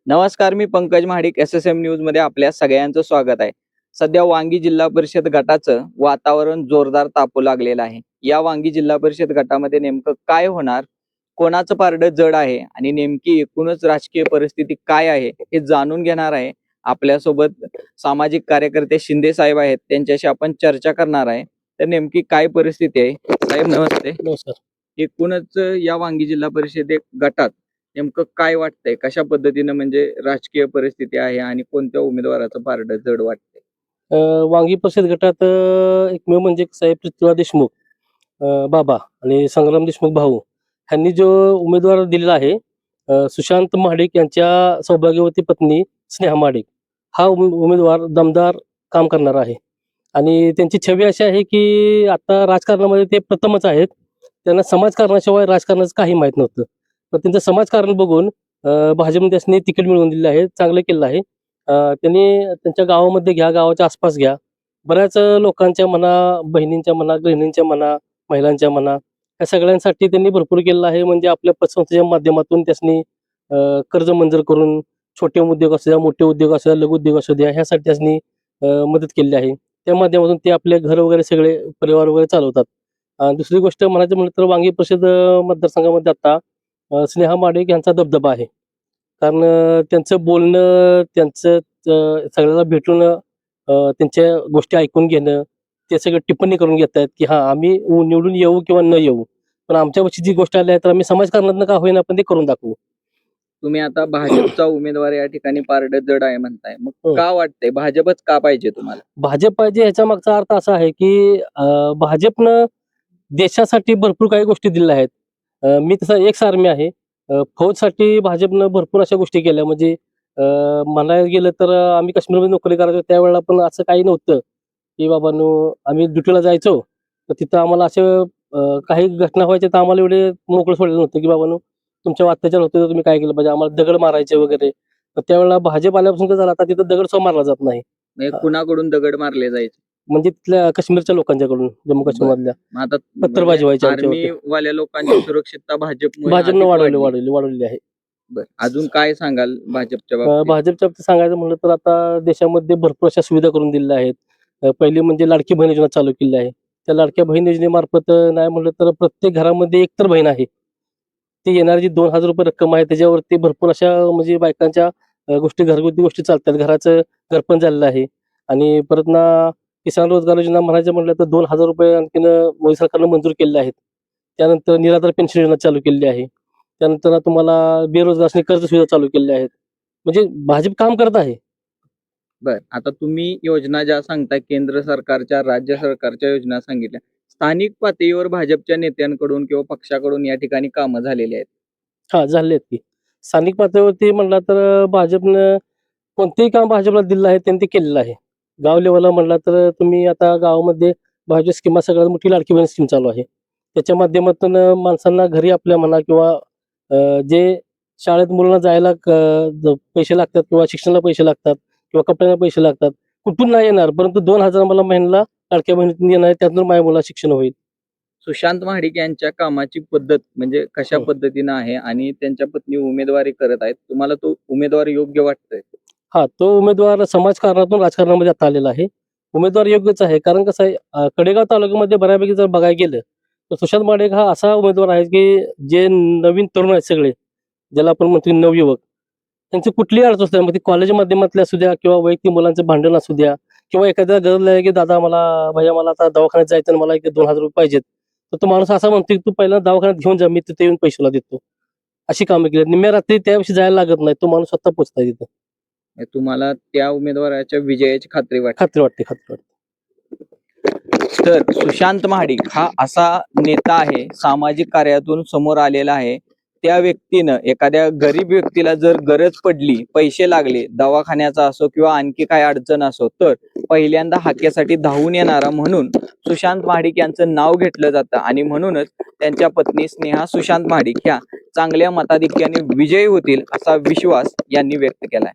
नमस्कार, मी Pankaj Mahadik. SSM news मध्ये आपल्या सगळ्यांचं स्वागत आहे. सध्या वांगी जिल्हा परिषद गटाचं वातावरण जोरदार तापू लागलेलं आहे. या वांगी जिल्हा परिषद गटामध्ये नेमकं काय होणार, कोणाचं पारडं जड आहे आणि नेमकी एकूणच राजकीय परिस्थिती काय आहे हे जाणून घेणार आहे. आपल्यासोबत सामाजिक कार्यकर्ते शिंदे साहेब आहेत, त्यांच्याशी आपण चर्चा करणार आहे. तर नेमकी काय परिस्थिती आहे साहेब? नमस्ते. नमस्कार. एकूणच या वांगी जिल्हा परिषद गटात नेमकं काय वाटतंय, कशा पद्धतीनं म्हणजे राजकीय परिस्थिती आहे आणि कोणत्या उमेदवाराचं पारडं जड वाटतंय? वांगी परिषद गटात एकमेव म्हणजे कसं आहे, पृथ्वीराज देशमुख बाबा आणि संग्राम देशमुख भाऊ ह्यांनी जो उमेदवार दिलेला आहे, सुशांत महाडिक यांच्या सौभाग्यवती पत्नी स्नेहा महाडिक हा उमेदवार दमदार काम करणार आहे. आणि त्यांची छवी अशी आहे की आता राजकारणामध्ये ते प्रथमच आहेत. त्यांना समाजकारणाशिवाय राजकारणाचं काही माहीत नव्हतं. तर त्यांचं समाजकारण बघून भाजपने त्यांनी तिकीट मिळवून दिलेलं आहे, चांगलं केलं आहे. त्यांनी त्यांच्या गावामध्ये घ्या, गावाच्या आसपास घ्या, बऱ्याच लोकांच्या म्हणा, बहिणींच्या म्हणा, गृहिणींच्या म्हणा, महिलांच्या म्हणा, या सगळ्यांसाठी त्यांनी भरपूर केलेलं आहे. म्हणजे आपल्या पतसंस्थेच्या माध्यमातून त्यांनी कर्ज मंजूर करून छोटे उद्योग असू द्या, मोठे उद्योग असू द्या, लघु उद्योग असू द्या, ह्यासाठी त्यांनी मदत केलेली आहे. त्या माध्यमातून ते आपले घर वगैरे सगळे परिवार वगैरे चालवतात. दुसरी गोष्ट म्हणायचं म्हटलं तर वांगी परिषद मतदारसंघामध्ये आता स्नेहा महाडिक यांचा दबदबा आहे. कारण त्यांचं बोलणं, त्यांचं सगळ्यांना भेटून त्यांच्या गोष्टी ऐकून घेणं, ते सगळं टिप्पणी करून घेत आहेत की हां, आम्ही निवडून येऊ किंवा न येऊ, पण आमच्यापाशी जी गोष्ट आली आहे तर आम्ही समाजकारणातनं का होईना पण ते करून दाखवू. तुम्ही आता भाजपचा उमेदवार या ठिकाणी पारडं जड आहे म्हणताय, मग हो. का वाटतंय भाजपच का पाहिजे तुम्हाला? भाजप पाहिजे ह्याच्या मागचा अर्थ असा आहे की भाजपनं देशासाठी भरपूर काही गोष्टी दिलेल्या आहेत. मी तसा एक्स आर्मी आहे. फौजसाठी भाजपनं भरपूर अशा गोष्टी केल्या. म्हणजे म्हणायला गेलं तर आम्ही काश्मीरमध्ये नोकरी करायचो त्यावेळेला पण असं काही नव्हतं की बाबांनो, आम्ही ड्युटीला जायचो तर तिथं आम्हाला असं काही घटना व्हायच्या तर आम्हाला एवढे मोकळं सोडलं नव्हतं की बाबांनो, तुमच्यावर अत्याचार होते तर तुम्ही काय केलं पाहिजे, आम्हाला दगड मारायचे वगैरे. तर त्यावेळेला भाजप आल्यापासून काय झालं, आता तिथं दगड मारला जात नाही. म्हणजे कुणाकडून दगड मारले जायचे? म्हणजे तिथल्या काश्मीरच्या लोकांच्याकडून, जम्मू काश्मीरमधल्या मग आता पत्तरबाजी व्हायची आर्मी आमच्यावरती. वाल्या लोकांची सुरक्षितता भाजपमुळे भाजपनं अधिक वाढवलेली आहे. बरं, अजून काय सांगाल भाजपच्या बाबतीत? भाजपच्या बाबतीत सांगायचं म्हटलं तर आता देशामध्ये भरपूर अशा सुविधा करून दिलेल्या आहेत. पहिली म्हणजे लाडकी बहीण योजना चालू केली आहे. त्या लाडक्या बहीण योजनेमार्फत नाही म्हटलं तर प्रत्येक घरामध्ये एकतर बहीण आहे. ती येणारी जी ₹2000 रक्कम आहे त्याच्यावरती भरपूर अशा म्हणजे बायकांच्या गोष्टी, घरगुती गोष्टी चालतात. घराचं घरपण झालेलं आहे. आणि परत ना किसान रोजगार योजना म्हणायचं म्हटलं तर ₹2000 आणखीन मोदी सरकारनं मंजूर केलेले आहेत. त्यानंतर निराधार पेन्शन योजना चालू केलेली आहे. त्यानंतर तुम्हाला बेरोजगारांसाठी कर्ज सुविधा चालू केलेल्या आहेत. म्हणजे भाजप काम करत आहे. बर, आता तुम्ही योजना ज्या सांगताय, केंद्र सरकारच्या, राज्य सरकारच्या योजना सांगितल्या, स्थानिक पातळीवर भाजपच्या नेत्यांकडून किंवा पक्षाकडून या ठिकाणी कामं झालेली आहेत. हां, झाले आहेत की. स्थानिक पातळीवरती म्हटलं तर भाजपनं कोणतेही काम भाजपला दिलं आहे त्यांनी ते केलेलं आहे. गाव लेव्हलला म्हटलं तर तुम्ही आता गावामध्ये भाजप स्कीमा सगळ्यात मोठी लाडकी बहीण स्कीम चालू आहे. त्याच्या माध्यमातून माणसांना घरी आपल्या म्हणा किंवा जे शाळेत मुलांना जायला पैसे लागतात किंवा शिक्षणाला पैसे लागतात किंवा कपड्यांना पैसे लागतात. कुठून नाही येणार, परंतु 2,000 मला महिन्याला लाडक्या बहिणीतून येणार आहे, त्यातून माझ्या मुलाचं शिक्षण होईल. सुशांत महाडिक यांच्या कामाची पद्धत म्हणजे कशा पद्धतीनं आहे आणि त्यांच्या पत्नी उमेदवारी करत आहेत, तुम्हाला तो उमेदवार योग्य वाटतोय? हां, तो उमेदवार समाजकारणातून राजकारणामध्ये आता आलेला आहे. उमेदवार योग्यच आहे. कारण कसं आहे, कडेगाव तालुक्यामध्ये बऱ्यापैकी जर बघायला गेलं, तर सुशांत महाडिक हा असा उमेदवार आहे, की जे नवीन तरुण आहेत सगळे, ज्याला आपण म्हणतो नवयुवक, त्यांची कुठलीही अडचण असू द्या, मग ती कॉलेज माध्यमातली असू द्या किंवा वैयक्तिक मुलांचं भांडण असू द्या किंवा एखाद्या गरज आहे, की दादा भैय्या मला आता दवाखान्यात जायचं आणि मला एक ₹2000 पाहिजेत. तर तो माणूस असा म्हणतो, की तू पहिला दवाखान्यात घेऊन जा, मी तिथे येऊन पैसे तुला देतो. अशी कामं केली. निम्म्या रात्री त्याविषयी जायला लागत नाही. तो माणूस स्वतः पोहोचताय तिथं. म्हणजे तुम्हाला त्या उमेदवाराच्या विजयाची खात्री वाटते? खात्री वाटते. तर सुशांत महाडिक हा असा नेता आहे, सामाजिक कार्यातून समोर आलेला आहे. त्या व्यक्तीनं एखाद्या गरीब व्यक्तीला जर गरज पडली, पैसे लागले, दवाखान्याचा असो किंवा आणखी काय अडचण असो, तर पहिल्यांदा हाकेसाठी धावून येणारा म्हणून सुशांत महाडिक यांचं नाव घेतलं जातं आणि म्हणूनच त्यांच्या पत्नी स्नेहा सुशांत महाडिक ह्या चांगल्या मताधिक्याने विजयी होतील असा विश्वास यांनी व्यक्त केलाय.